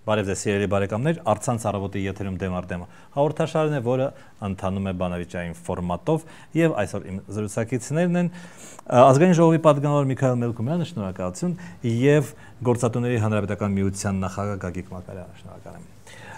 Բարև ձեզ սիրելի բարեկամներ, առցանց առավոտի եթերում դեմ առ դեմ հաղորդաշարն է, որը ընթանում է բանավիճային ֆորմատով, եւ այսօր իմ զրուցակիցներն են Ազգային ժողովի պատգամավոր Միքայել Մելքումյանը, շնորհակալություն, եւ Գործատուների հանրապետական միության նախագահ Գագիկ Մակարյանը, շնորհակալ եմ։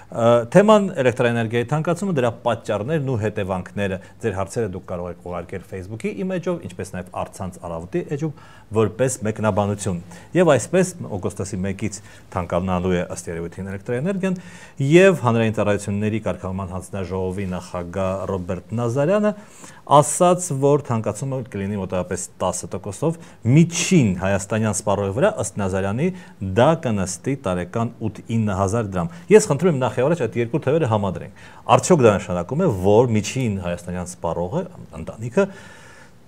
Թեման էլեկտրաէներգիայի թանկացումը, դրա պատճառներն ու հետևանքները, ձեր հարցերը դուք կարող եք ուղարկել Facebook-ի իմեջով, ինչպես նաև առցանց առավոտի էջով, որպես մեկնաբանություն։ Եվ այսպես օգոստոսի 1-ից թանկանալու է ըստ երևույթին էլեկտրաէներգիան, եւ հանրային ծառայությունների կարգավորման հանձնաժողովի նախագահ Ռոբերտ Նազարյանը ասաց, որ թանկացումը կլինի մոտավորապես 10%-ով, միջին հայաստանյան սպառողի վրա ըստ Նազարյանի դա կնստի տարեկան 8-9 դրամ։ Ես խնդրում եմ նախ եւ առաջ այդ երկու թվերը համադրենք։ Արդյոք դա նշանակում է, որ միջին հայաստանյան սպառողը, ընտանիքը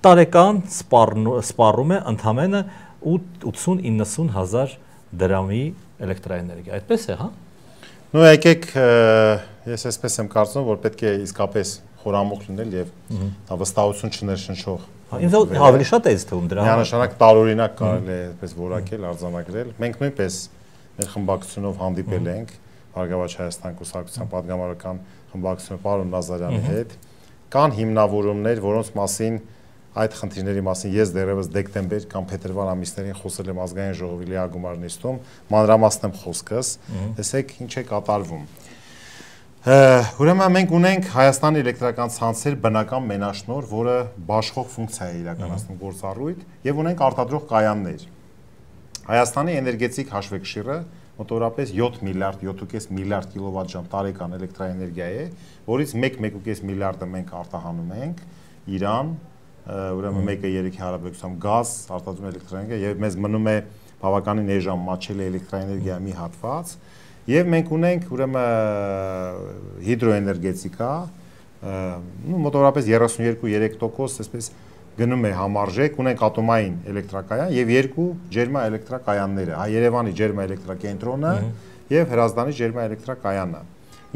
տարեկան սպառում է ընդամենը 80-90 հազար դրամի էլեկտրաէներգիա։ Այդպես է, հա։ Ну եկեք, ես այսպես եմ կարծում, որ պետք է իսկապես խորամուխ լինել եւ վստահություն չներշնչող։ Ինձ ավելի շատ է թվում դրա։ Միանշանակ տարօրինակ կարելի է այսպես որակել, արձանագրել։ Մենք նույնպես մեր խմբակցությունով հանդիպել ենք Բարգավաճ Հայաստան կուսակցության պատգամավորական խմբակցությունը պարոն Նազարյանի հետ։ Կան հիմնավորումներ, որոնց մասին այդ խնդիրների մասին ես դեռևս դեկտեմբեր կամ փետրվար ամիսներին խոսել եմ Ազգային ժողովի լիագումար նիստում, մանրամասն եմ խոսքս, տեսեք ինչ է կատարվում։ Ուրեմն մենք ունենք Հայաստանի էլեկտրական ցանցեր բնական մենաշնոր, որը բաշխող ֆունկցիա է իրականացնում գործառույթ, եւ ունենք արտադրող կայաններ։ Հայաստանի էներգետիկ հաշվեկշիռը մոտավորապես 7 միլիարդ, 7.5 միլիարդ կիլովատժամ տարեկան էլեկտրաէներգիա է, որից 1.5 միլիարդը մենք արտահանում ենք Իրան, ուրեմն մեկը 3-ի հարաբերությամբ գազ, արտադրում էլեկտրաէներգիա եւ մեզ մնում է բավականին էժան մատչելի էլեկտրաէներգիա մի հատված եւ մենք ունենք ուրեմն հիդրոէներգետիկա, մոտավորապես 32-3% այսպես գնում է համարժեք, ունենք ատոմային էլեկտրակայան եւ երկու ջերմաէլեկտրակայանները, Երևանի ջերմաէլեկտրակենտրոնը եւ Հրազդանի ջերմաէլեկտրակայանը։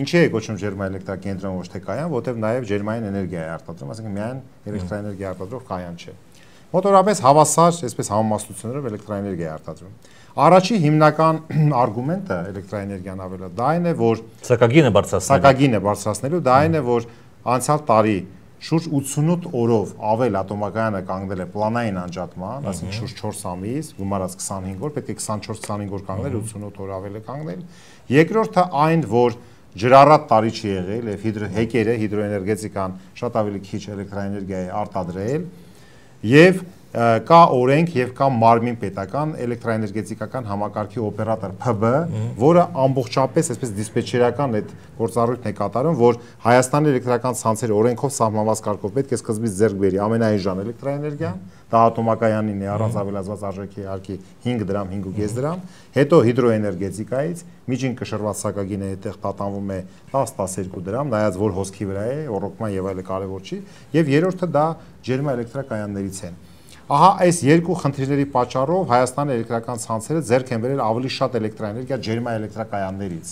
Ինչի է կոչվում ջերմաէլեկտրակենտրոն ոչ թե կայան, որտեղ նաեւ ջերմային էներգիա է արտադրում, այսինքն միայն էլեկտրաէներգիա արտադրող կայան չէ։ Մոտորապես հավասար, այսպես համամասնություններով էլեկտրաէներգիա է արտադրում։ Առաջի հիմնական արգումենտը էլեկտրաէներգիան ավելա դա այն է, որ սակագինը բարձրացնելու, դա այն է, որ անցյալ տարի շուրջ 88 օրով ավել ատոմակայանը կանգնել է պլանային անջատման, այսինքն շուրջ 4 ամիս, գումարած 25 օր, պետք է 24-25 օր կանգնել, 88 օր ավել է կանգնել։ Երկրորդը այն, որ ջրառատ տարի չի եղել եւ հեկերը հիդրոէներգետիկան շատ ավելի քիչ էլեկտրաէներգիա է արտադրել եւ կա օրենք եւ կա մարմին պետական էլեկտրաէներգետիկական համակարգի օպերատոր ՓԲ, որը ամբողջապես այսպես դիսպեչերական այդ գործառույթն է կատարում, որ Հայաստանի էլեկտրական ցանցերը օրենքով սահմանված կարգով պետք է սկզբից ձեռք բերի ամենաէժան էլեկտրաէներգիան, դա ատոմակայանին է առանց ավելացված արժեքի հարկի 5 դրամ, 5.5 դրամ, հետո հիդրոէներգետիկայից միջին կշռված սակագինը այդտեղ տատանվում է 10-12 դրամ, նայած որ հոսքի վրա է, ռոռոկման եւ այլը կարեւոր չի, եւ երրորդը դա ջերմաէլեկտրակայաններից են։ Ահա այս երկու խնդիրների պատճառով Հայաստանի էլեկտրական ցանցերը ձեռք են բերել ավելի շատ էլեկտրաէներգիա ջերմաէլեկտրակայաններից։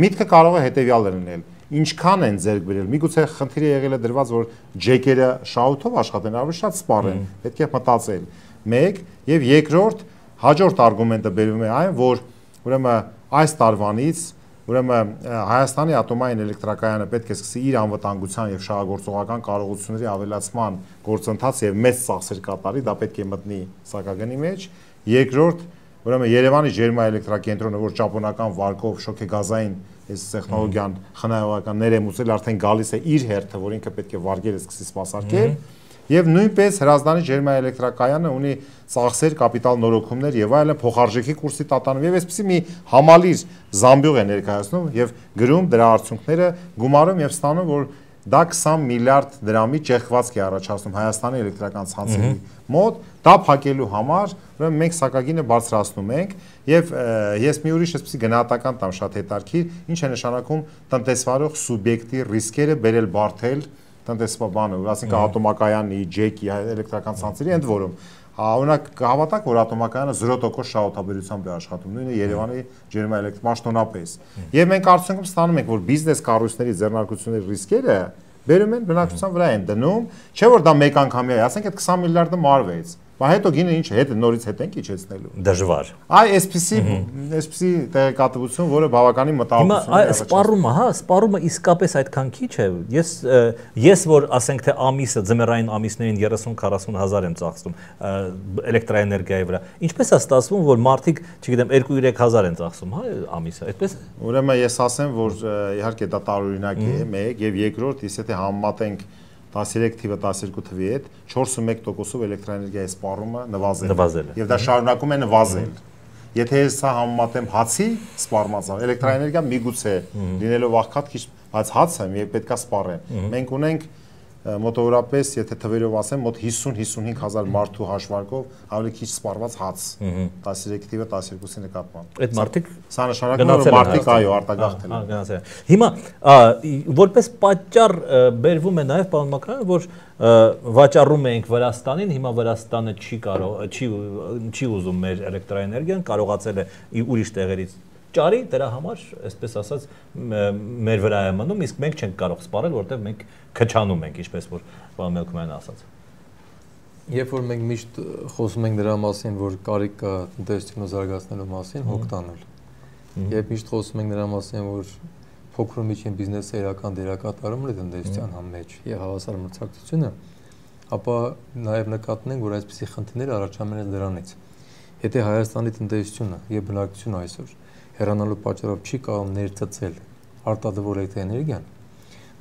Միտքը կարող է հետեւյալը լինել. ինչքան են ձեռք բերել։ Միգուցե խնդիրը եղել է դրված, որ ջեկերը շահութով աշխատեն, ավելի շատ սպառեն, պետք է մտածել։ Մեկ եւ երկրորդ հաջորդ արգումենտը բերում է այն, որ ուրեմն այս տարվանից ուրեմն Հայաստանի ատոմային էլեկտրակայանը պետք է սկսի իր անվտանգության եւ շահագործողական կարողությունների ավելացման գործընթաց եւ մեծ ծախսեր կատարի, դա պետք է մտնի սակագնի մեջ։ Երկրորդ, ուրեմն Երևանի ջերմաէլեկտրակենտրոնը, որ ճապոնական վարկով շոքեգազային այս տեխնոլոգիան խնայողական ներեմուծել արդեն գալիս է իր հերթը, որ ինքը պետք է վարկերը սկսի սպասարկել։ Եվ նույնպես Հրազդանի ջերմաէլեկտրակայանը ունի ծախսեր, կապիտալ նորոգումներ եւ այլն, փոխարժեքի կուրսի տատանում եւ այսպեսի մի համալիր զամբյուղ է ներկայացնում եւ գրում դրա արդյունքները, գումարում եւ ստանում, որ դա 20 միլիարդ դրամի ճեղքվածք է առաջացնում Հայաստանի էլեկտրական ցանցերի մոտ, դա փակելու համար ուրեմն մենք սակագինը բարձրացնում ենք եւ ես մի ուրիշ այսպեսի գնահատական տամ շատ հետաքրքիր, ինչ է նշանակում տնտեսվարող սուբյեկտի ռիսկերը բերել բարթել տնտեսաբանը, ասենք ատոմակայանի, ջեկի, էլեկտրական ցանցերի ընդ որում, օրինակ կհավատաք, որ ատոմակայանը 0% շահութաբերությամբ է աշխատում, նույնը Երևանի ջերմաէլեկտրամաշտոնապես։ Եվ մենք արդյունքում ստանում ենք, որ բիզնես կառույցների ձեռնարկությունների ռիսկերը բերում են բնակչության վրա են դնում, չէ որ դա մեկ անգամյա է, ասենք այդ 20 միլիարդը մարվեց, Բայց հետո գինը ինչ հետ նորից հետ ենք իջեցնելու։ Դժվար։ Այ այսպիսի տեղեկատվություն, որը բավականին մտահոգություն է։ Հիմա սպառումը, սպառումը իսկապես այդքան քիչ է։ Ես որ ասենք թե ամիսը ձմեռային ամիսներին 30-40 հազար եմ ծախսում էլեկտրաէներգիայի վրա։ Ինչպես է ստացվում, որ մարդիկ, չգիտեմ, 2-3 հազար են ծախսում, հա, ամիսը, այդպես։ Ուրեմն ես ասեմ, որ իհարկե դա տարօրինակ է, մեկ, եւ երկրորդ, իսկ եթե համեմատենք 13 թիվը 12 թվի հետ 4.1%-ով էլեկտրաէներգիայի սպառումը նվազել է։ Եվ դա շարունակում է նվազել։ Եթե սա համեմատեմ հացի սպառմացը, էլեկտրաէներգիա միգուցե լինելով աղքատ քիչ, բայց հացը եւ պետքա սպառեն։ Մենք ունենք մոտավորապես, եթե թվերով ասեմ, մոտ 50-55 հազար մարդու հաշվարկով ավելի քիչ սպառված հաց 13 թիվը 12-ի նկատմամբ։ Այդ մարդիկ սա նշանակում է, որ մարդիկ այո արտագաղթել են։ Գնացել են։ Հիմա որպես պատճառ բերվում է նաև պարոն Մակարյան, որ վաճառում ենք Վրաստանին, հիմա Վրաստանը չի ուզում մեր էլեկտրաէներգիան, կարողացել է ուրիշ տեղերից ճարի, դրա համար, այսպես ասած, մեր վրա է մնում, իսկ մենք չենք կարող սպառել, որտեղ մենք քչանում ենք, ինչպես որ պարոն Մելքումյանը ասաց։ Երբ որ մենք միշտ խոսում ենք դրա մասին, որ կարիք կա տնտեսությունը զարգացնելու մասին, հոգ տանել։ Երբ միշտ խոսում ենք դրա մասին, որ փոքր ու միջին բիզնեսը իրական դերակատարում ունի տնտեսության մեջ եւ հավասար մրցակցությունը, ապա նաեւ նկատենք, որ այսպիսի խնդիրներ առաջանում են դրանից։ Եթե Հայաստանի տնտեսությունը եւ բնակչությունը այսօր հեռանալու պատճառով չի կարող ներծծել արտադրվող էլեկտրաէներգիան,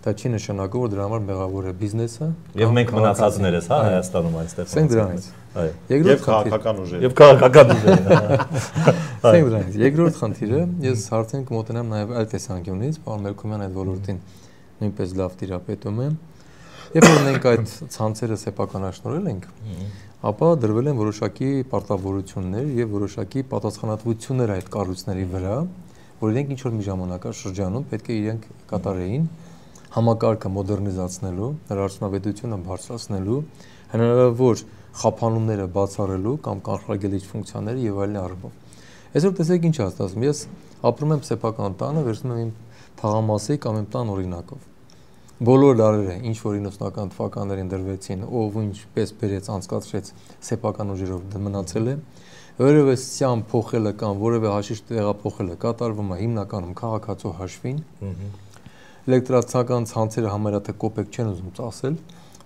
դա չի նշանակում, որ դրա համար մեղավոր է բիզնեսը եւ մենք մնացածներս, հա, Հայաստանում այստեղ։ Սենք դրանից։ Այո։ Եվ քաղաքական ուժերը։ Եվ քաղաքական ուժերը։ Սենք դրանից։ Երկրորդ խնդիրը, ես արդեն կմոտենամ նաեւ այլ տեսանկյունից, պարոն Մելքումյան այդ ոլորտին նույնպես լավ տիրապետում է։ Երբ որ մենք այդ ցանցերը սեփականաշնորհել ենք, ապա դրվել են որոշակի պարտավորություններ եւ որոշակի պատասխանատվություններ այդ կառույցների վրա, որ իրենք ինչ-որ մի ժամանակաշրջանում պետք է իրենք կատարեին համակարգը մոդեռնիզացնելու, նրա արդյունավետությունը բարձրացնելու, հնարավոր խափանումները բացառելու կամ կանխարգելիչ ֆունկցիաները եւ այլն առումով։ Այսօր տեսեք ինչ է ստացվում։ Ես ապրում եմ սեփական տանը, վերցնում եմ իմ թաղամասի կամ իմ տան օրինակով։ Բոլոր դարերը, ինչ որ 90-ական թվականներին դրվեցին, ով ինչպես բերեց, անցկացրեց սեփական ուժերով մնացել է, որևէ սյամ փոխելը կամ որևէ հաշիվ տեղափոխելը կատարվում է հիմնականում քաղաքացու հաշվին։ Էլեկտրացական ցանցերը համարյա թե կոպեկ չեն ուզում ծախսել,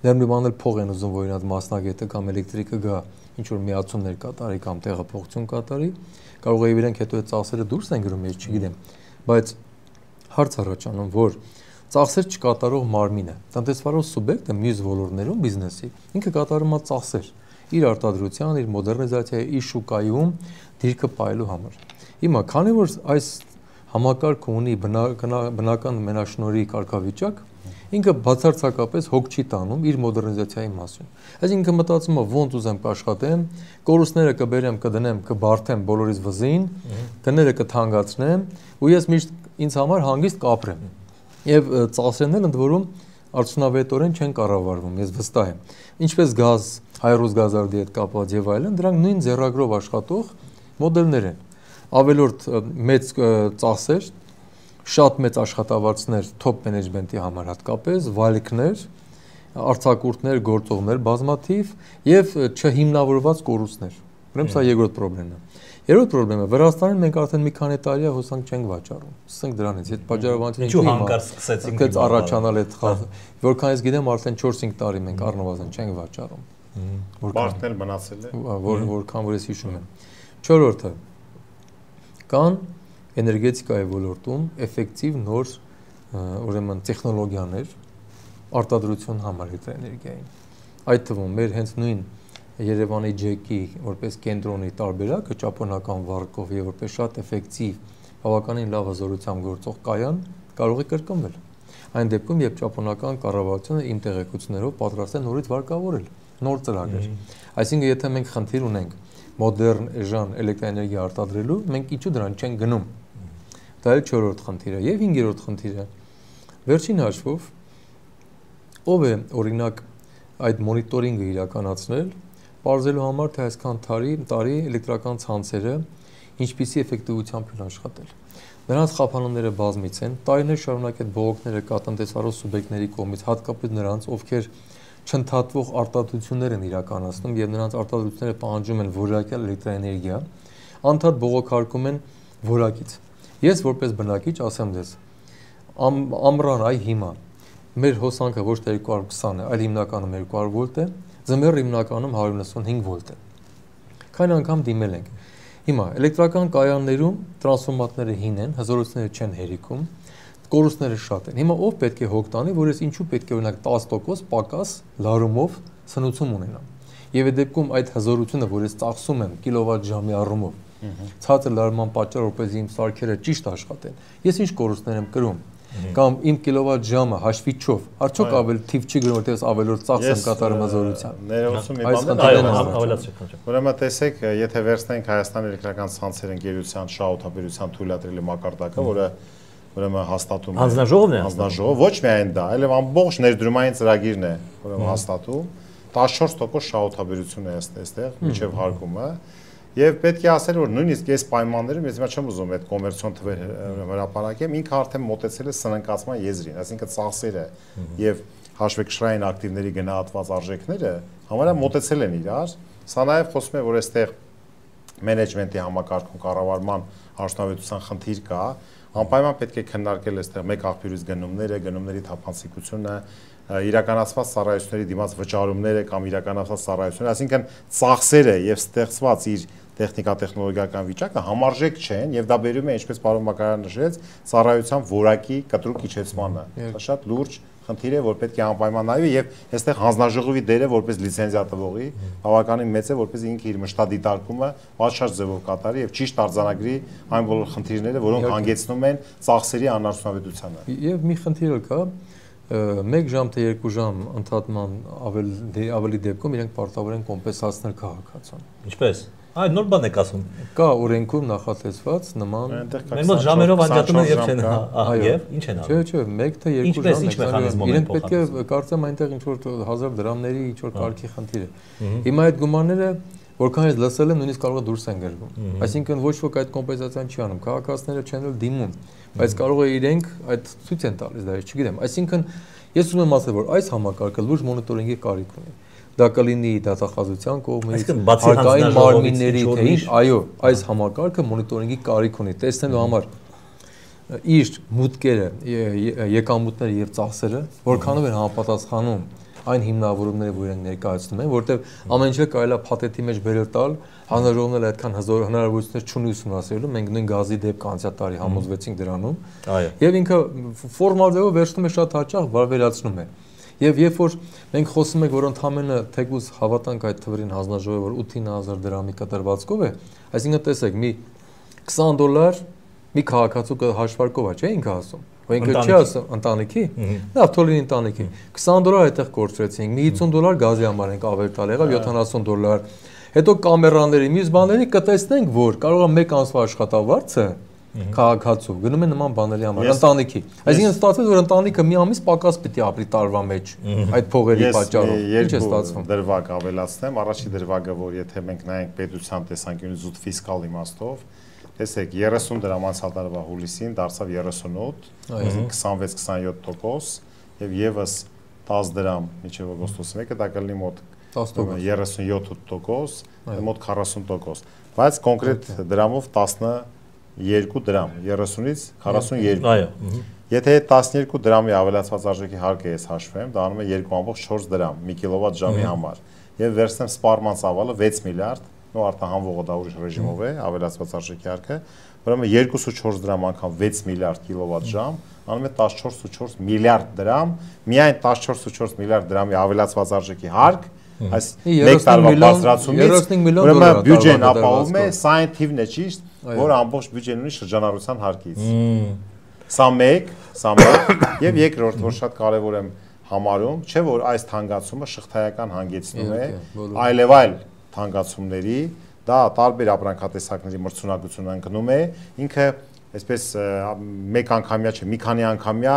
դեռ մի բան էլ փող են ուզում, որ իրաց մասնագետը կամ էլեկտրիկը գա ինչ որ միացումներ կատարի կամ տեղափոխություն կատարի, կարող է իրենք հետո այդ ծախսերը դուրս են գրում, ես չգիտեմ, բայց հարց առաջանում, որ ծախսեր չկատարող մարմինը, տնտեսվարող սուբյեկտը մյուս ոլորտներում բիզնեսի, ինքը կատարում է ծախսեր իր արտադրության, իր մոդեռնիզացիայի, իր շուկայում դիրքը պահելու համար։ Հիմա, քանի որ այս համակարգը ունի բնական մենաշնորհի կարգավիճակ, ինքը բացարձակապես հոգ չի տանում իր մոդեռնիզացիայի մասին։ Այսինքն մտածում է ոնց ուզեմ կաշխատեմ, կորուստները կբերեմ, կդնեմ, կբարթեմ բոլորիս վզին, գները կթանկացնեմ, ու ես միշտ ինձ համար հանգիստ կապրեմ։ Եվ ծախսերն ընդ որում արդյունավետորեն չեն կառավարվում, ես վստահ եմ։ Ինչպես գազ, հայրուս գազարդի հետ կապված եւ այլն, դրանք նույն ձեռագրով աշխատող մոդելներ են։ Ավելորդ մեծ ծախսեր, շատ մեծ աշխատավարձներ top management-ի համար հատկապես, վալիքներ, արձակուրդներ, գործողներ բազմաթիվ եւ չհիմնավորված կորուստներ։ Ուրեմն սա երկրորդ խնդիրն է։ Երրորդ խնդիրը Վրաստանում մենք արդեն մի քանի տարի է հոսանք չենք վաճառում։ Սկսենք դրանից, այդ պատճառաբանությունը ինչու հանկարծ սկսեցինք առաջանալ այդ խաղը։ Որքան ես գիտեմ, արդեն 4-5 տարի մենք առնվազն չենք վաճառում։ Բարդներ մնացել է։ Որքան որ ես հիշում եմ։ Չորրորդը կան էներգետիկայի ոլորտում էֆեկտիվ նոր ուրեմն տեխնոլոգիաներ արտադրություն համար էլեկտրաէներգիային։ Այդ թվում մեր հենց նույն Երևանի ջեկի որպես կենտրոնի տարբերակը ճապոնական վարկով եւ որպես շատ էֆեկտիվ, բավականին լավ հզորությամբ գործող կայան կարող է կրկնվել։ Այն դեպքում, երբ ճապոնական կառավարությունը իմ տեղեկություններով պատրաստ է նորից վարկավորել նոր ծրագրեր։ Այսինքն, եթե մենք խնդիր ունենք մոդեռն էժան էլեկտրաէներգիա արտադրելու, մենք ինչու դրան չենք գնում։ Դա էլ 4-րդ խնդիրը եւ 5-րդ խնդիրը։ Վերջին հաշվով ով է օրինակ այդ մոնիտորինգը իրականացնել, պարզելու համար թե այսքան տարի էլեկտրական ցանցերը ինչպիսի էֆեկտիվությամբ են աշխատել։ Նրանց խափանումները բազմից են, տարիներ շարունակ այդ բողոքները կա տնտեսվարող սուբյեկտների կողմից, հատկապես նրանց, ովքեր չընդհատվող արտադրություններ են իրականացնում եւ նրանց արտադրությունները պահանջում են որակյալ էլեկտրաէներգիա, անդադ բողոքարկում են որակից։ Ես որպես բնակիչ ասեմ դες, ամռան այ հիմա մեր հոսանքը ոչ թե 220 է, այլ հիմնականում 200 վոլտ է, ձմեռ հիմնականում 195 վոլտ է։ Քանի անգամ դիմել ենք։ Հիմա էլեկտրական կայաններում տրանսֆորմատորները հին են, հզորությունները չեն հերիքում, կորուստները շատ են։ Հիմա ով պետք է հոգ տանի, որ ես ինչու պետք է օրինակ 10% պակաս լարումով սնուցում ունենամ։ Եվ այդ դեպքում այդ հզորությունը, որ ես ծախսում եմ կիլովատ-ժամի առումով, ցածր լարման պատճառով, որպեսզի իմ սարքերը ճիշտ աշխատեն, ես ինչ կորուստներ եմ կրում։ Կամ իմ կիլովատ-ժամը հաշվիչով, արդյոք ավելի թիվ չի գրում, որտեղ ավելորդ ծախս եմ կատարում հզորության։ Ներողություն մի բան։ Ուրեմն տեսեք, եթե վերցնենք Հայաստանի էլեկտրական ցանցեր ընկերության շահութաբերության թույլատրելի մակարդակը, որը ուրեմն հաստատում է հանձնաժողովն է, հանձնաժողով, ոչ միայն դա, այլև ամբողջ ներդրումային ծրագիրն է, ուրեմն հաստատում, 14% շահութաբերություն է այստեղ, միջև հարկումը։ Եվ պետք է ասել, որ նույնիսկ այս պայմաններում ես հիմա չեմ ուզում այդ կոմերցիոն թվեր հրապարակեմ, ինքը արդեն մոտեցել է սնանկացման եզրին, այսինքն ծախսերը եւ հաշվեկշռային ակտիվների գնահատված արժեքները համարյա մոտեցել են իրար։ Սա նաեւ խոսում է, որ այստեղ մենեջմենտի համակարգում կառավարման արդյունավետության խնդիր կա, անպայման պետք է քննարկել այստեղ մեկ աղբյուրից գնումները, գնումների թափանցիկությունը, իրականացված ծառայությունների դիմաց վճարումները կամ իրականացված ծառայությունները, այսինքն ծախսերը եւ ստեղծված իր տեխնիկա-տեխնոլոգիական վիճակը համարժեք չեն եւ դա բերում է, ինչպես պարոն Մակարյանը նշեց, ծառայության որակի կտրուկ իջեցմանը։ Դա շատ լուրջ խնդիր է, որ պետք է անպայման նայվի եւ այստեղ հանձնաժողովի դերը որպես լիցենզիա տվողի բավականին մեծ է, որպես ինքը իր մշտադիտարկումը պատշաճ ձևով կատարի եւ ճիշտ արձանագրի այն բոլոր խնդիրները, որոնք հանգեցնում են ծախսերի անարդյունավետությանը։ Եվ մի խնդիր կա, 1 ժամ թե 2 ժամ ընդհատման ավելի դեպքում իրենք պարտավոր են կոմպենսացնել քաղաքացուն։ Ինչպես։ Այ նոր բան եք ասում։ Կա օրենքում նախատեսված նման մեր մոտ ժամերով անջատում են եւ չեն եւ ինչ են անում։ Չէ, 1 թե 2 ժամ իրենք պետք է կարծեմ այնտեղ ինչ որ 1000 դրամների ինչ որ կարգի խնդիր է։ Հիմա այդ գումարները որքան ես լսել եմ, նույնիսկ կարող է դուրս են գրվում։ Այսինքն ոչ ոք այդ կոմպենսացիան չի անում, քաղաքացիները չեն էլ դիմում, բայց կարող է իրենք այդ ցույց են տալիս, դա չգիտեմ։ Այսինքն ես ուզում եմ ասել, որ այս համակարգը լուրջ մոնիտորինգի կարիք ունի։ Դա կլինի դատախազության կողմից, հարկային մարմինների թե ինչ, այո, այս համակարգը մոնիտորինգի կարիք ունի, տեսնելու համար իր մուտքերը, եկամուտները եւ ծախսերը, որքանով են համապատասխանում այն հիմնավորումները, որ իրենք ներկայացնում են, որտեղ ամեն ինչը կարելի է փաթեթի մեջ բերել տալ, հանրահավաքն էլ այդքան հզոր հնարավորություններ չունի ուսումնասիրելու, մենք նույն գազի դեպքը անցյալ տարի համոզվեցինք դրանում։ Այո։ Եվ ինքը ֆորմալ ձևով վերցնում է շատ հաճախ վարվերացնում է։ Եվ երբ որ մենք խոսում ենք, որ ընդհանրապես թեկուզ հավատանք այդ թվերին հանձնաժողովը, որ 8-9000 դրամի կտրվածքով է, այսինքն տեսեք, մի $20 մի քաղաքացու հաշվարկով է, չէ՞ ինքը ասում։ Որ ինքը չի ասում ընտանիքի, լավ, թողին ընտանիքի։ $20 այդտեղ կորցրեցինք, մի $50 գազի համար ենք ավել տալ, եղավ $70։ Հետո կամերաների, մյուս բաների կտեսնենք, որ կարող է 1 ամսվա աշխատավարձը քաղաքացու գնում է նման բաների համար, ընտանիքի։ Այսինքն ստացվեց, որ ընտանիքը մի ամիս պակաս պիտի ապրի տարվա մեջ այդ փողերի պատճառով։ Ինչ է ստացվում։ Դրվագ ավելացնեմ, առաջի դրվագը, որ եթե մենք նայենք պետության տեսանկյունից զուտ ֆիսկալ իմաստով, տեսեք 30 դրամ անցյալ տարվա հուլիսին դարձավ 38, այսինքն 26-27% եւ եւս 10 դրամ մինչեւ օգոստոսի 1-ը դա կլինի մոտ 37%, մոտ 40%, բայց կոնկրետ դրամով 12 դրամ, 30-ից 42։ Այո։ Եթե 12 դրամի ավելացված արժեքի հարկը ես հաշվեմ, դա անում է 2.4 դրամ մի կիլովատ ժամի համար։ Եվ վերցնեմ սպառման ծավալը 6 միլիարդ, նո արտահանվողը դա ուրիշ ռեժիմով է, ավելացված արժեքի հարկը, ուրեմն 2.4 դրամ անգամ 6 միլիարդ կիլովատ ժամ, անում է 14.4 միլիարդ դրամ, միայն 14.4 միլիարդ դրամի ավելացված արժեքի հարկ, այս մեկ տարվա բարձրացումից, ուրեմն բյուջեն ապահովում է, սա այն թիվն է ճիշտ, որ ամբողջ բյուջեն ունի շրջանառության հարկից։ Սա մեկ, եւ երկրորդ, որ շատ կարեւոր եմ համարում, չէ՞ որ այս թանկացումը շղթայական հանգեցնում է այլև այլ թանկացումների, դա տարբեր ապրանքատեսակների մրցունակություն ընկնում է, ինքը այսպես մեկ անգամյա չէ, մի քանի անգամյա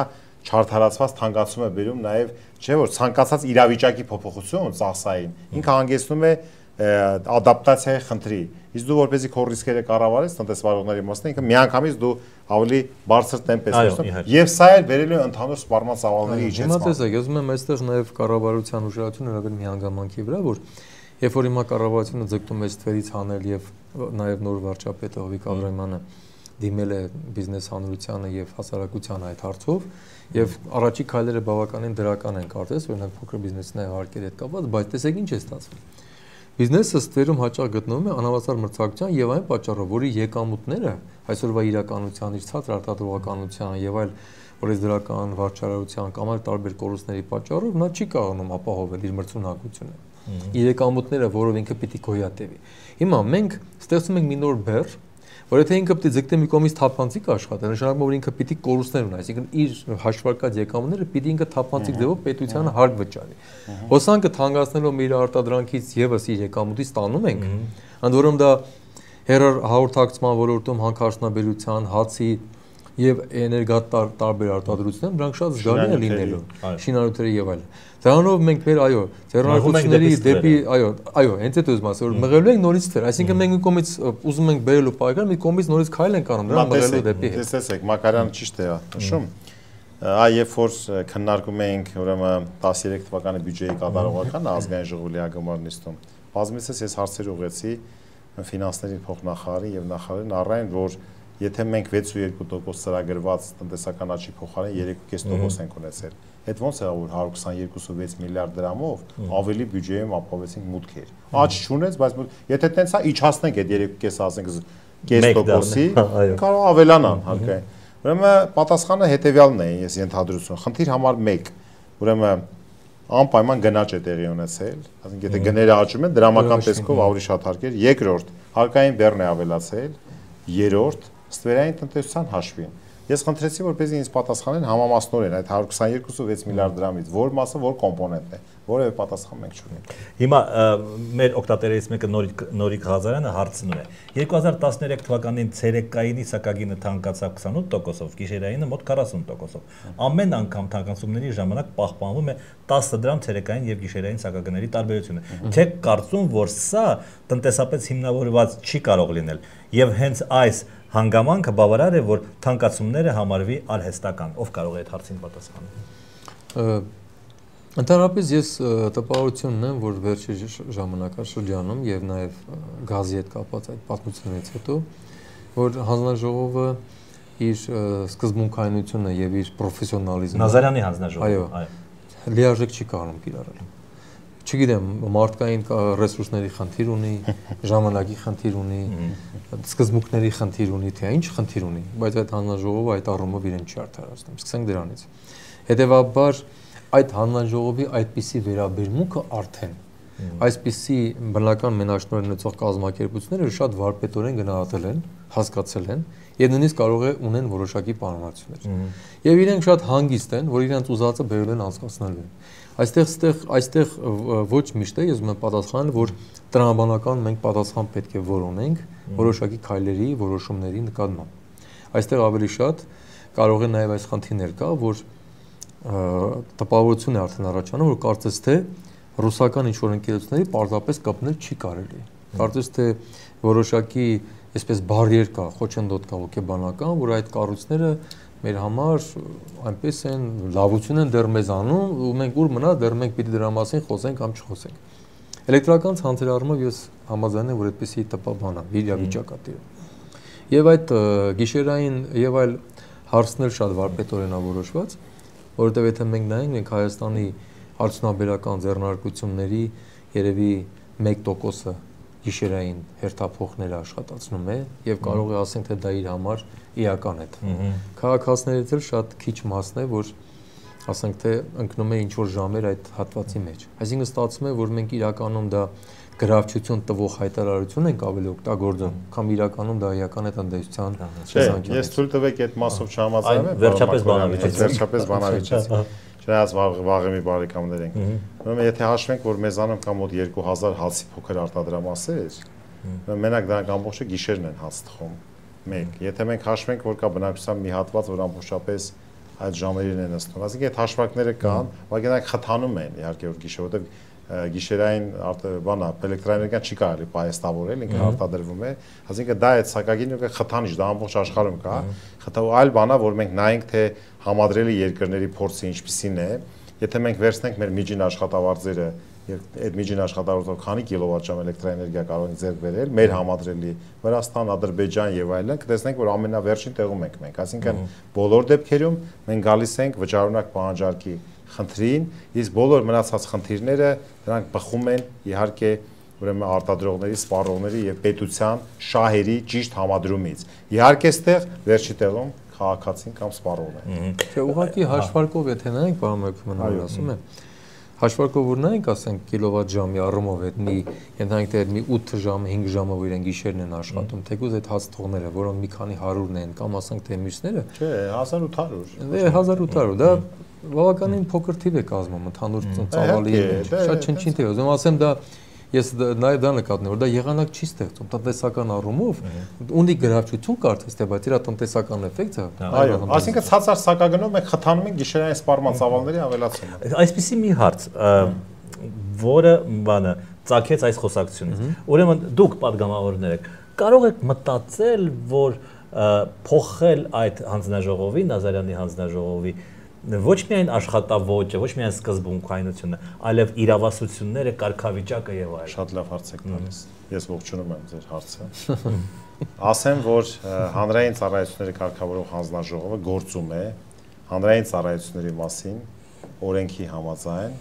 չարդարացված թանկացում է բերում նաև, չէ՞ որ ցանկացած իրավիճակի փոփոխություն ծախսային, ինքը հանգեցնում է ադապտացիայի խնդրի։ Իսկ դու որպեսզի քո ռիսկերը կառավարես տնտեսվարողների մասն ինքը միանգամից դու ավելի բարձր տեմպ ես ունեցնում եւ սա էլ վերել է ընդհանուր սպառման ծավալների իջեցման։ Հիմա տեսեք, ես ուզում եմ այստեղ նաեւ կառավարության ուժեղությունը հրավեր միանգամանքի վրա, որ երբ որ հիմա կառավարությունը ձգտում է ստվերից հանել եւ նաեւ նոր վարչապետը Հովիկ Աբրահամյանը դիմել է բիզնես հանրությանը եւ հասարակությանը այդ հարցով եւ առաջի քայլերը բավականին դրական են կարծես, օրինակ փոքր բիզնեսների հարկերի հետ կապված, բայց տեսեք ինչ է ստացվում։ Բիզնեսը ստվերում հաճախ գտնվում է անհավասար մրցակցության եւ այն պատճառով, որի եկամուտները այսօրվա իրականության, իր ցածր արտադրողականության եւ այլ օրենսդրական վարչարարության կամ այլ տարբեր կորուստների պատճառով նա չի կարողանում ապահովել իր մրցունակությունը։ Իր եկամուտները, որով ինքը պիտի գոյատևի։ Հիմա մենք ստեղծում ենք մի նոր բեռ, որ եթե ինքը պիտի ձգտի մի կողմից թափանցիկ աշխատի, նշանակում որ ինքը պիտի կորուստներ ունի, այսինքն իր հաշվարկած եկամուտները պիտի ինքը թափանցիկ ձևով պետությանը հարկ վճարի։ Հոսանքը թանկացնելով իր արտադրանքից եւս իր եկամուտից ստանում ենք, ընդ որում դա հաղորդակցման ոլորտում հանքարդյունաբերության, հացի եւ էներգատարբեր արտադրություններում դրանք շատ զգալի է լինելու, շինարարությունների եւ այլն։ Դրանով մենք մեր ձեռնարկությունների դեպի հենց այդ ուզում ասել, որ մղելու ենք նորից ստվեր, այսինքն մենք մի կողմից ուզում ենք բերելու պայքար, մի կողմից նորից քայլ ենք անում, դրան մղելու դեպի հետ։ Տեսեք, Մակարյանը ճիշտ է նշում։ Երբ որ քննարկում էինք ուրեմն 13 թվականի բյուջեի կատարողականը ազգային ժողովի լիագումար նիստում, բազմիցս ես հարցեր ուղղեցի ֆինանսների փոխնախարարին եւ նախարարին առայն, որ եթե մենք 6.2% ծրագրված տնտեսական աճի փոխարեն 3.5% ենք ունեցել, այդ ոնց է որ 122.6 միլիարդ դրամով ավելի բյուջեում ապահովեցինք մուտքեր։ Աճ չունեց, բայց եթե տենց է իջացնենք այդ 3.5 ասենք կես տոկոսի, կարող ավելանան հարկային։ Ուրեմն պատասխանը հետեւյալն է, ես ենթադրություն։ Խնդիր համար 1, ուրեմն անպայման գնաճ է տեղի ունեցել, ասենք եթե գները աճում են, դրամական տեսքով ավելի շատ հարկեր։ Երկրորդ, հարկային բեռն է ավելացել։ Երրորդ, ստվերային տնտեսության հաշվին։ Ես խնդրեցի, որպեսզի ինձ պատասխանեն համամասնորեն այդ 122.6 միլիարդ դրամից, որ մասը, որ կոմպոնենտն է, որևէ պատասխան մենք չունենք։ Հիմա մեր օգտատերերից մեկը Նորիկ Ղազարյանը հարցնում է. 2013 թվականին ցերեկային սակագինը թանկացավ 28%-ով, գիշերայինը մոտ 40%-ով։ Ամեն անգամ թանկացումների ժամանակ պահպանվում է 10 դրամ ցերեկային եւ գիշերային սակագների տարբերությունը։ Թե կարծում, որ սա տնտեսապես հիմնավորված չի կարող լինել եւ հենց այս հանգամանքը բավարար է, որ թանկացումները համարվի արհեստական։ Ով կարող է այդ հարցին պատասխանել։ Ընդհանրապես ես տպավորություն ունեմ, որ վերջի ժամանակաշրջանում եւ նաեւ գազի հետ կապված այդ պատմությունից հետո, որ հանձնաժողովը իր սկզբունքայնությունը եւ իր պրոֆեսիոնալիզմը Նազարյանի հանձնաժողովը, այո, լիարժեք չի կարող կիրառել։ Չգիտեմ, մարդկային ռեսուրսների խնդիր ունի, ժամանակի խնդիր ունի, սկզբունքների խնդիր ունի, թե ինչ խնդիր ունի, բայց այդ հանձնաժողովը այդ առումով իրեն չի արդարացնում։ Սկսենք դրանից։ Հետևաբար այդ հանձնաժողովի այդպիսի վերաբերմունքը արդեն այսպիսի բնական մենաշնորհ ունեցող կազմակերպությունները շատ վարպետորեն գնահատել են, հասկացել են եւ նույնիսկ կարող է ունեն որոշակի պայմանավորություններ։ Եվ իրենք շատ հանգիստ են, որ իրենց ուզածը բերել են անցկացնելու։ Այստեղ ոչ միշտ է, ես ուզում եմ պատասխանել, որ տրամաբանական մենք պատասխան պետք է որոնենք որոշակի քայլերի, որոշումների նկատմամբ։ Այստեղ ավելի շատ կարող է նաև այս խնդիրներ կա, որ տպավորություն է արդեն առաջանում, որ կարծես թե ռուսական ինչ-որ ընկերությունների պարզապես կապնել չի կարելի։ Կարծես թե որոշակի այսպես բարիեր կա, խոչընդոտ կա հոգեբանական, որ այդ կառույցները մեր համար այնպես են լավություն են դեռ մեզ անում ու մենք ուր մնա դեռ մենք պիտի դրա մասին խոսենք կամ չխոսենք։ Էլեկտրական ցանցերի առումով ես համաձայն եմ, որ այդպեսի տպաբան է, վիճակատիրը։ Եվ այդ գիշերային եւ այլ հարցներ շատ վարպետորեն որոշված, որովհետեւ եթե մենք նայենք, մենք Հայաստանի արդյունաբերական ձեռնարկությունների երևի 1%-ը գիշերային հերթափոխները աշխատացնում է եւ կարող է ասենք թե դա իր համար իրական է։ Քաղաքացիներից էլ շատ քիչ մասն է, որ ասենք թե ընկնում է ինչ որ ժամեր այդ հատվածի մեջ։ Այսինքն ստացվում է, որ մենք իրականում դա գրավչություն տվող հայտարարություն ենք ավելի օգտագործում, կամ իրականում դա իրական է տնտեսության տեսանկյունից։ Ես թույլ տվեք այդ մասով չհամաձայնեմ, վերջապես բանավիճից։ Չնայած վաղը մի բարեկամներ ենք։ Ուրեմն եթե հաշվենք, որ մեզանում կա մոտ 2000 հացի փոքր արտադրամասեր, մենակ դրանք ամբողջը գիշերն են հաց թխում։ 1. Եթե մենք հաշվենք, որ կա բնակչության մի հատված, որ ամբողջապես այդ ժամերին են նստում։ Այսինքն այդ հաշվարկները կան, բայց նրանք խթանում են իհարկե որ գիշեր, որտեղ գիշերային բանա էլեկտրոէներգիան չի կարելի պայեստավորել, ինքը արտադրվում է, այսինքն դա այդ սակագինը խթանիչ, դա ամբողջ աշխարհում կա, այլ բանա, որ մենք նայենք թե համադրելի երկրների փորձը ինչպիսին է, եթե մենք վերցնենք մեր միջին աշխատավարձերը եւ այդ միջին աշխատավարձով քանի կիլովատժամ էլեկտրոէներգիա կարող ենք ձեռք բերել, մեր համադրելի Վրաստան, Ադրբեջան եւ այլն, կտեսնենք որ ամենավերջին տեղում ենք մենք, այսինքն բոլոր դեպքերում մենք գալիս ենք վճարունակ պահանջարկի խնդրին, իսկ բոլոր մնացած խնդիրները դրանք բխում են իհարկե ուրեմն արտադրողների, սպառողների եւ պետության շահերի ճիշտ համադրումից։ Իհարկե այստեղ վերջի տեղում քաղաքացին կամ սպառողն է։ Չէ, ուղղակի հաշվարկով եթե նայենք, պարոն Մելքումյան ասում եմ, հաշվարկով որ նայենք, ասենք կիլովատժամի առումով այդ մի ենթանք թե մի 8 ժամը, 5 ժամով իրեն գիշերն են աշխատում, թեկուզ այդ հացթողները, որոնք մի քանի 100-ն են կամ ասենք թե մյուսները, չէ, 1800։ 1800, դա բավականին փոքր թիվ է կազմում ընդհանուր ծավալի, շատ չնչին թիվ է։ Ուզում ասեմ դա ես նաև դա նկատնում եմ, որ դա եղանակ չի ստեղծում, տնտեսական առումով ունի գրավչություն կարծես թե, բայց իր տնտեսական էֆեկտը այո, այսինքն ցածր սակագնով մենք խթանում ենք գիշերային սպառման ծավալների ավելացումը։ Այսպեսի մի հարց, որը բանը ծագեց այս խոսակցությունից։ Ուրեմն դուք падգամավորներ եք, կարող եք մտածել, որ փոխել այդ հանձնաժողովի, Նազարյանի հանձնաժողովի ոչ միայն աշխատավոճը, ոչ միայն սկզբունքայնությունը, այլև իրավասությունները, կարգավիճակը եւ այլն։ Շատ լավ հարց եք տալիս։ Ես ողջունում եմ ձեր հարցը։ Ասեմ, որ հանրային ծառայությունների կարգավորող հանձնաժողովը գործում է հանրային ծառայությունների մասին օրենքի համաձայն,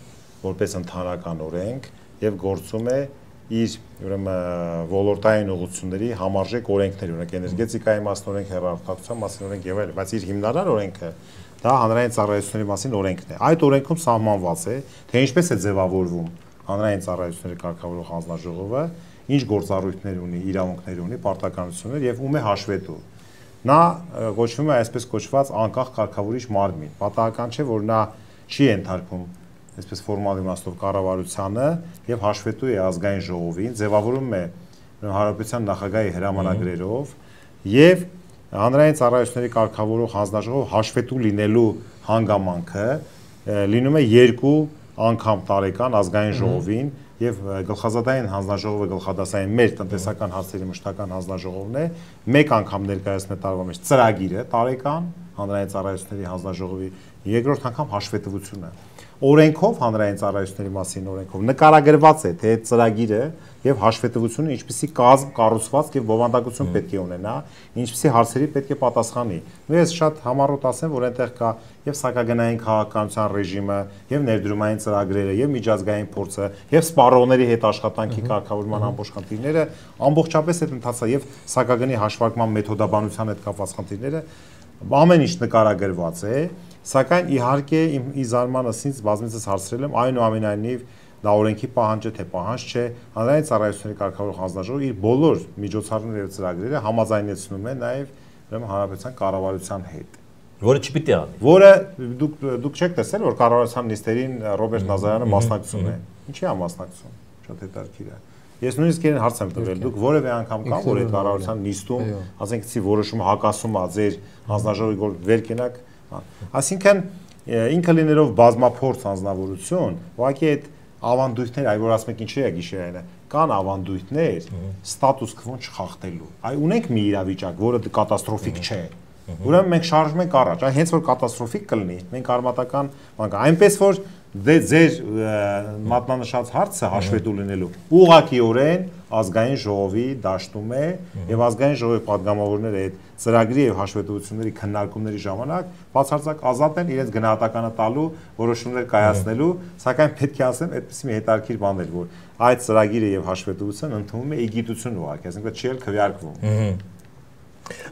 որպես ընդհանրական օրենք եւ գործում է իր ուրեմն ոլորտային ուղղությունների համարժեք օրենքների, օրինակ էներգետիկայի մասին օրենք, հեռուստացության մասին օրենք եւ այլն, բայց իր հիմնարար օրենքը դա հանրային ծառայությունների մասին օրենքն է։ Այդ օրենքում սահմանված է, թե ինչպես է ձևավորվում հանրային ծառայությունների կարգավորող հանձնաժողովը, ինչ գործառույթներ ունի, իրավունքներ ունի, պարտականություններ եւ ում է հաշվետու։ Նա կոչվում է այսպես կոչված անկախ կարգավորիչ մարմին։ Պատահական չէ, որ նա չի ենթարկվում այսպես ֆորմալ իմաստով կառավարությանը եւ հաշվետու է ազգային ժողովին, ձևավորում է հանրապետության նախագահի հրամանագրերով եւ հանրային ծառայությունների կարգավորող հանձնաժողով հաշվետու լինելու հանգամանքը լինում է 2 անգամ տարեկան ազգային ժողովին եւ գլխազատային հանձնաժողովը գլխադասային մեր տնտեսական հարցերի մշտական հանձնաժողովն է 1 անգամ ներկայացնում է տարվա մեջ ծրագիրը տարեկան հանրային ծառայությունների հանձնաժողովի երկրորդ անգամ հաշվետվությունը օրենքով հանրային ծառայությունների մասին օրենքով նկարագրված է թե այդ ծրագիրը եւ հաշվետվությունը ինչպիսի կազմ կառուցվածք եւ բովանդակություն պետք է ունենա, ինչպիսի հարցերի պետք է պատասխանի։ Ու ես շատ համառոտ ասեմ, որ այնտեղ կա եւ սակագնային քաղաքականության ռեժիմը, եւ ներդրումային ծրագրերը, եւ միջազգային փորձը, եւ սպառողների հետ աշխատանքի կարգավորման ամբողջ խնդիրները, ամբողջապես այդ ընթացը եւ սակագնի հաշվարկման մեթոդաբանության հետ կապված խնդիրները ամեն ինչ նկարագրված է, սակայն իհարկե ի զարմանս ինձ բազմիցս հարցրել եմ այնուամենայնիվ դա օրենքի պահանջ է թե պահանջ չէ, հանրային ծառայությունների կարգավորող հանձնաժողովը իր բոլոր միջոցառումները եւ ծրագրերը համաձայնեցնում է նաեւ ուրեմն հանրապետության կառավարության հետ, որը չպիտի անի։ Որը դուք չեք տեսել, որ կառավարության նիստերին Ռոբերտ Նազարյանը մասնակցում է։ Ինչի՞ է մասնակցում։ Շատ հետաքրքիր է։ Ես նույնիսկ իրեն հարց եմ տվել, դուք որևէ անգամ կա որ այդ կառավարության նիստում, ասենք ցի որոշումը հակասում է ձեր հանձնաժողովի որ վեր կենակ, այսինքն ինքը լինելով բազմափորձ հանձնավորություն, ուղղակի այդ ավանդույթներ, այ որ ասում եք ինչի է գիշերայինը, կան ավանդույթներ ստատուս քվոն չխախտելու։ Այ ունենք մի իրավիճակ, որը կատաստրոֆիկ չէ։ Ուրեմն մենք շարժվում ենք առաջ, այ հենց որ կատաստրոֆիկ կլինի, մենք արմատական բան կա, այնպես որ ձեր մատնանշած հարցը հաշվետու լինելու ուղղակիորեն ազգային ժողովի դաշտում է եւ ազգային ժողովի падգամավորները այդ ծրագրի եւ հաշվետվությունների քննարկումների ժամանակ բացարձակ ազատ են իրենց գնահատականը տալու, որոշումներ կայացնելու, սակայն պետք է ասեմ, այդպեսի մի հետաքրքիր բան էր, որ այդ ծրագիրը եւ հաշվետվությունը ընդունվում է իգիտություն ուղղակի, այսինքն չի էլ քվեարկվում։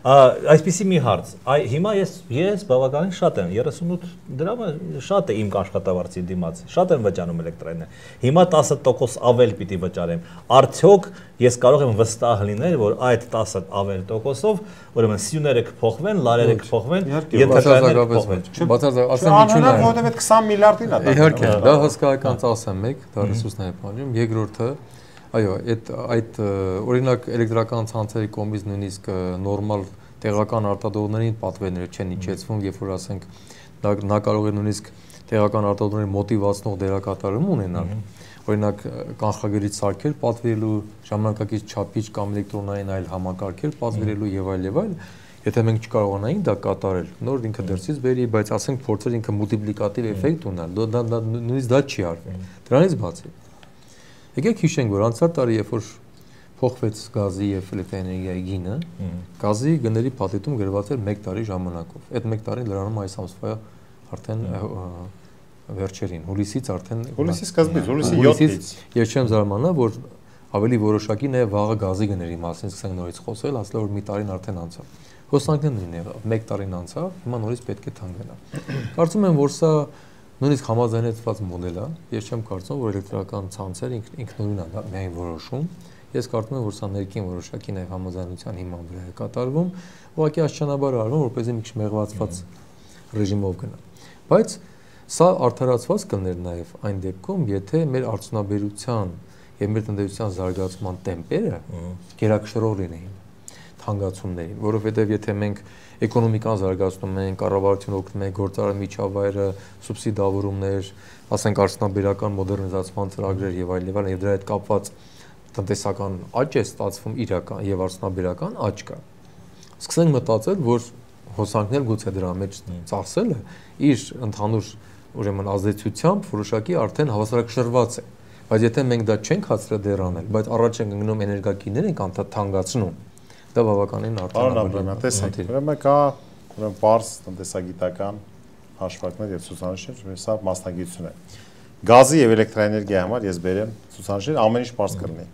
Այսպեսի մի հարց, հիմա ես բավականին շատ եմ, 38 դրամը շատ է իմ աշխատավարձի դիմաց, շատ եմ վճարում էլեկտրաէներգիա, հիմա 10% ավել պիտի վճարեմ, արդյոք ես կարող եմ վստահ լինել, որ այդ 10 ավել տոկոսով, ուրեմն սյուները կփոխվեն, լարերը կփոխվեն, ենթակայանները կփոխվեն։ Ասեմ ինչու՞ն է, որովհետև այդ 20 միլիարդին է դա։ Իհարկե, դա հսկայական ծախս է մեկ, դա ռեսուրսներ է պահանջում, երկրորդը այո, այդ օրինակ էլեկտրական ցանցերի կողմից նույնիսկ նորմալ տեղական արտադրողներին պատվերներ չեն իջեցվում, երբ որ ասենք նա կարող է նույնիսկ տեղական արտադրողների մոտիվացնող դերակատարում ունենալ։ Օրինակ կանխագրից սարքել պատվիրելու ժամանակակից չափիչ կամ էլեկտրոնային այլ համակարգեր պատվիրելու եւ այլ, եթե մենք չկարողանայինք դա կատարել, նոր ինքը դրսից բերի, բայց ասենք փորձեր ինքը մուլտիպլիկատիվ էֆեկտ ունենալ, դա նույնիսկ դա չի արվի։ Դրանից բացի եկեք հիշենք, որ անցյալ տարի երբ որ փոխվեց գազի եւ էլեկտրաէներգիայի գինը, գազի գների փաթեթում գրված էր 1 տարի ժամանակով։ Այդ 1 տարին լրանում այս ամսվա արդեն վերջերին, հուլիսից արդեն հուլիսի սկզբից, հուլիսի 7-ից։ Ես չեմ զարմանա, որ ավելի որոշակի նաև վաղը գազի գների մասին սկսենք նորից խոսել, ասել որ մի տարին արդեն անցավ։ Հոսանքն նույնն է, 1 տարին անցավ, հիմա նորից պետք է թանկանա։ Կարծում եմ, որ սա նույնիսկ համաձայնեցված մոդել է։ Ես չեմ կարծում, որ էլեկտրական ցանցերը ինքնուրույն է միայն որոշում։ Ես կարծում եմ, որ սա ներքին որոշակի նաև համաձայնության հիման վրա է կատարվում, ուղղակի աստիճանաբար արվում, որպեսզի մի քիչ մեղվածված ռեժիմով գնա։ Բայց սա արդարացված կլներ նաև այն դեպքում, եթե մեր արդյունաբերության եւ մեր տնտեսության զարգացման տեմպերը գերակշռող լինեին թանկացումներին, որովհետեւ եթե մենք էկոնոմիկան զարգացնում ենք, կառավարությունը օգնում է գործարար միջավայրը, սուբսիդավորումներ, ասենք արդյունաբերական մոդեռնիզացման ծրագրեր եւ այլ եւ դրա հետ կապված տնտեսական աճ է ստացվում իրական եւ արդյունաբերական աճ կա։ Սկսենք մտածել, որ հոսանքն էլ գուցե դրա մեջ ծախսելը իր ընդհանուր ուրեմն ազդեցությամբ որոշակի արդեն հավասարակշռված է։ Բայց եթե մենք դա չենք հացրել դեռ անել, բայց առաջ ենք ընկնում էներգակիրներ ենք թանկացնում, դա բավականին արդյունավետ է։ Տեսեք, ուրեմն կա ուրեմն պարզ տնտեսագիտական հաշվարկներ եւ ցուցանիշներ, որ սա մասնագիտություն է։ Գազի եւ էլեկտրաէներգիայի համար ես բերեմ ցուցանիշներ, ամեն ինչ պարզ կլինի։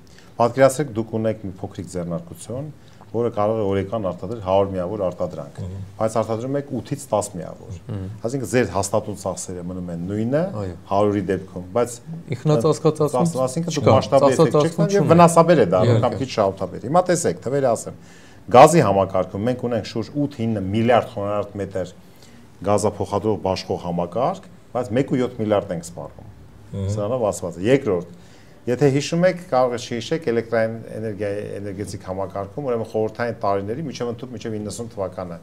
Պատկերացրեք դուք ունեք մի փոքրիկ ձեռնարկություն, որը կարող է օրական արտադրել 100 միավոր արտադրանք, բայց արտադրում եք 8-ից 10 միավոր։ Այսինքն ձեր հաստատուն ծախսերը մնում են նույնը 100-ի դեպքում, բայց ինքնածածկացածում, այսինքն դուք մասշտաբի էֆեկտ չեք եւ վնասաբեր է դա, կամ քիչ շահութաբեր։ Հիմա տեսեք, թվերը ասեմ։ Գազի համակարգում մենք ունենք շուրջ 8-9 միլիարդ խոնարհարդ մետր գազափոխադրող բաշխող համակարգ, բայց 1.7 միլիարդ ենք սպառում։ Սրանով ասված է։ Երկրորդ, եթե հիշում եք, կարող եք չհիշեք էլեկտրաէներգիայի էներգետիկ համակարգում, ուրեմն խորհրդային տարիների միջև 90 թվականը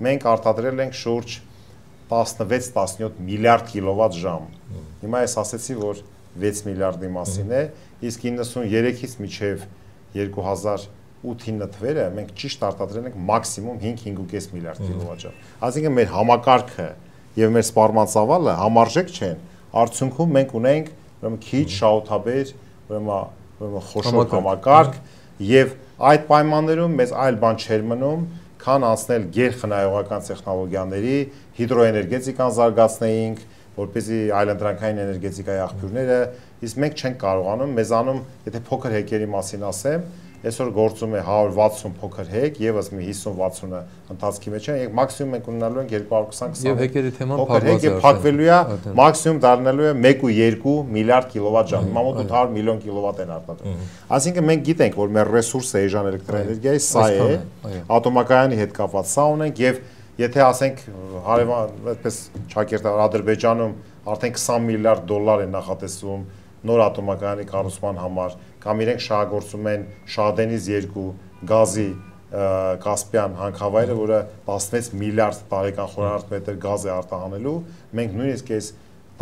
մենք արտադրել ենք շուրջ 16-17 միլիարդ կիլովատ ժամ։ Հիմա ես ասացի, որ 6 միլիարդի մասին է, իսկ 93-ից մինչև 2008-9 թվերը մենք ճիշտ արտադրել ենք մաքսիմում 5-5.5 միլիարդ կիլովատ ժամ։ Այսինքն մեր համակարգը եւ մեր սպառման ծավալը համարժեք չեն։ Արդյունքում մենք ունենք ուրեմն քիչ շահութաբեր, ուրեմն խոշոր համակարգ եւ այդ պայմաններում մեզ այլ բան չէր մնում, քան անցնել գերխնայողական տեխնոլոգիաների, հիդրոէներգետիկան զարգացնեինք, որպեսզի այլընտրանքային էներգետիկայի աղբյուրները, իսկ մենք չենք կարողանում, մեզանում, եթե փոքր հեկերի մասին ասեմ, այսօր գործում է 160 փոքր հեկ, եւս մի 50-60-ը ընթացքի մեջ են, եւ մաքսիմում մենք ունենալու ենք 220 եւ հեկերի թեման փոքր հեկ եւ փակվելու է, մաքսիմում դառնալու է 1.2 միլիարդ կիլովատ ժամ, հիմա մոտ 800 միլիոն կիլովատ են արտադրում։ Այսինքն մենք գիտենք, որ մեր ռեսուրսը էժան էլեկտրաէներգիայի սա է, ատոմակայանի հետ կապված սա ունենք եւ եթե ասենք հարևան այդպես Չակերտ Ադրբեջանում արդեն 20 միլիարդ դոլար է նախատեսվում նոր ատոմակայանի կառուցման համար, կամ իրենք շահագործում են Շահդենիz 2 գազի Կասպյան հանքավայրը, որը 16 միլիարդ տարեկան խոնարհարդ մետր գազ է արտահանելու, մենք նույնիսկ այս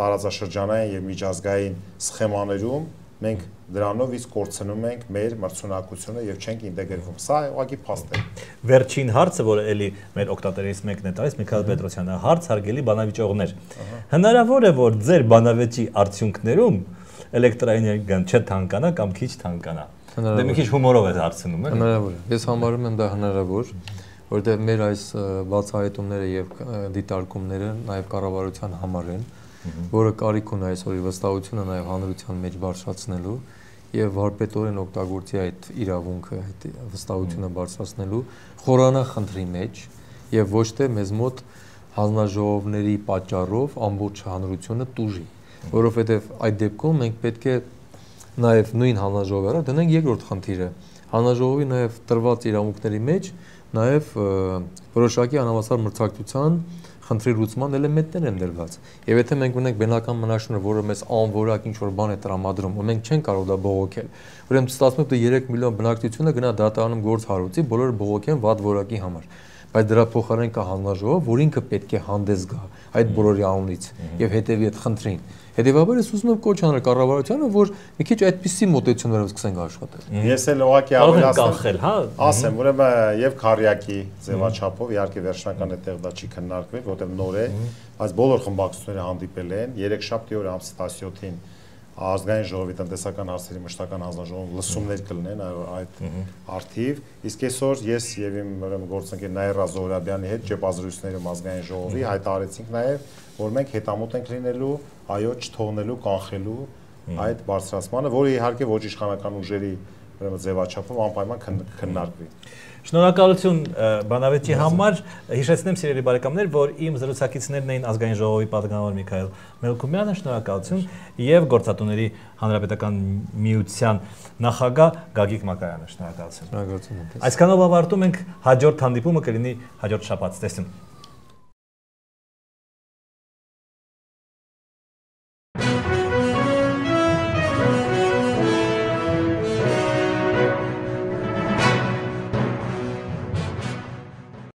տարածաշրջանային եւ միջազգային սխեմաներում մենք դրանով իսկ կորցնում ենք մեր մրցունակությունը եւ չենք ինտեգրվում։ Սա ուղղակի փաստ է։ Վերջին հարցը, որը էլի մեր օգտատերից մեկն է տալիս, Միքայել Պետրոսյանը, հարց հարգելի բանավիճողներ։ Հնարավոր է, որ ձեր բանավեճի արդյունքներում էլեկտրաէներգիան չթանկանա կամ քիչ թանկանա։ Դե մի քիչ հումորով է հարցնում, էլի։ Հնարավոր է։ Ես համարում եմ դա հնարավոր, որտեղ մեր այս բացահայտումները եւ դիտարկումները նաեւ կառավարության համար են, որը կարիք ունի այսօր վստահությունը նաեւ հանրության մեջ բարձրացնելու եւ վարպետորեն օգտագործի այդ իրավունքը, այդ վստահությունը բարձրացնելու խորանախնդրի մեջ եւ ոչ թե մեզ մոտ հանձնաժողովների պատճառով ամբողջ հանրությունը տուժի, որովհետեւ այդ դեպքում մենք պետք է նաեւ նույն հանձնաժողովը դնենք երկրորդ խնդիրը, հանձնաժողովի նաեւ տրված իրավունքների մեջ նաեւ որոշակի անհավասար մրցակցության խնդրի լուծման էլեմենտներ են դրված։ Եվ եթե մենք ունենք բնական մնաշնորհ, որը մեզ անորակ ինչ որ բան է տրամադրում, ու մենք չենք կարող դա բողոքել, ուրեմն ստացվում է 3 միլիոն բնակչությունը գնա դատարանում գործ հարուցի, բոլորը բողոքեն վատ որակի համար։ բայց դրա փոխարեն կա հանձնաժողով, որ ինքը պետք է հանդես գա այդ բոլորի անունից եւ հետեւի այդ խնդրին։ Հետևաբար ես ուզում եմ կոչ անել կառավարությանը, որ մի քիչ այդպիսի մոտեցումներով սկսենք աշխատել։ Ես էլ ուղղակի ավելացնեմ, ասեմ, ուրեմն եւ քարյակի ձևաչափով իհարկե վերջնական այդտեղ դա չի քննարկվել, որտեղ նոր է, բայց բոլոր խմբակցությունները հանդիպել են, երեքշաբթի օրը ամսի 17-ին ազգային ժողովի տնտեսական հարցերի մշտական հանձնաժողովում լսումներ կլինեն այդ արդիվ, իսկ այսօր ես եւ իմ ուրեմն գործընկեր Նաիրա Զոհրաբյանի հետ ճեպազրույցներում ազգային ժողովի հայտարարեցինք նաեւ, որ մենք հետամուտ ենք լինելու, այո, չթողնելու, կանխելու այդ բարձրացմանը, որը իհարկե ոչ իշխանական ուժերի ուրեմն ձևաչափով անպայման քննարկվի։ Շնորհակալություն բանավեճի համար, հիշեցնեմ սիրելի բարեկամներ, որ իմ զրուցակիցներն էին ազգային ժողովի պատգամավոր Միքայել Մելքումյանը, շնորհակալություն, եւ Գործատուների Հանրապետական միության նախագահ Գագիկ Մակարյանը, շնորհակալություն։ Շնորհակալություն։ Այսքանով ավարտում ենք, հաջորդ հանդիպումը կլինի հաջորդ շաբաթ, տեսնենք։